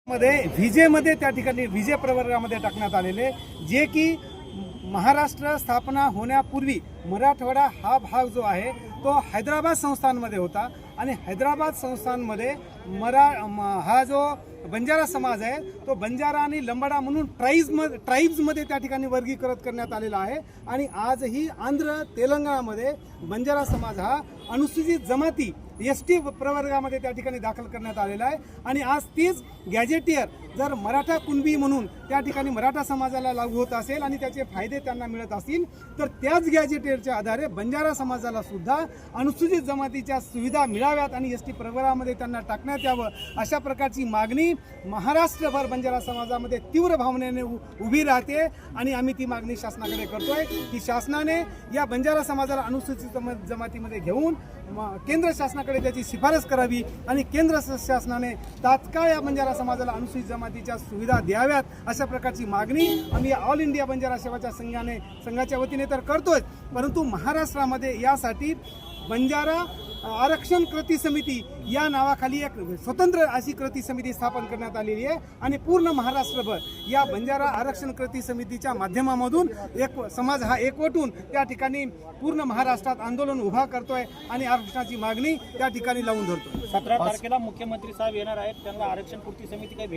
मध्ये विजेमध्ये त्या ठिकाणी विजे प्रवर्गामध्ये टाकण्यात आलेले, जे की महाराष्ट्र स्थापना होण्यापूर्वी मराठवाडा हा भाग जो आहे तो हैदराबाद संस्थानमध्ये होता आणि हैदराबाद संस्थानमध्ये हा जो बंजारा समाज आहे तो बंजारा आणि लंबाडा म्हणून ट्राईब्समध्ये त्या ठिकाणी वर्गीकृत करण्यात आलेला आहे आणि आजही आंध्र तेलंगणामध्ये बंजारा समाज हा अनुसूचित जमाती एसटी प्रवर्गामध्ये त्या ठिकाणी दाखल करण्यात आलेला आहे आणि आज तीच गॅजेटियर जर मराठा कुणबी म्हणून त्या ठिकाणी मराठा समाजाला लागू होत असेल आणि त्याचे फायदे त्यांना मिळत असतील तर त्याच गॅजेटियरच्या आधारे बंजारा समाजाला सुद्धा अनुसूचित जमातीच्या सुविधा मिळाव्यात आणि एसटी प्रवर्गामध्ये त्यांना टाकण्यात यावं अशा प्रकारची मागणी महाराष्ट्रभर बंजारा समाजामध्ये तीव्र भावनेने उभी राहते आणि आम्ही ती मागणी शासनाकडे करतोय की शासनाने या बंजारा समाजाला अनुसूचित जमातीमध्ये घेऊन केंद्र शासनाकडे त्याची शिफारस करावी आणि केंद्र शासनाने तात्काळ या बंजारा समाजाला अनुसूचित जमातीच्या सुविधा द्याव्यात अशा प्रकारची मागणी आम्ही ऑल इंडिया बंजारा सेवाच्या संघाच्या वतीने तर करतोय, परंतु महाराष्ट्रामध्ये यासाठी बंजारा आरक्षण कृती समिती या नावाखाली एक स्वतंत्र अशी कृती समिती स्थापन करण्यात आलेली आहे आणि पूर्ण महाराष्ट्रभर या बंजारा आरक्षण कृती समितीच्या माध्यमामधून एक समाज हा एकवटून त्या ठिकाणी पूर्ण महाराष्ट्रात आंदोलन उभा करतोय आणि आरक्षणाची मागणी त्या ठिकाणी लावून धरतोय। 17 तारखेला मुख्यमंत्री साहेब येणार आहेत, त्यांना आरक्षण कृती समिती काही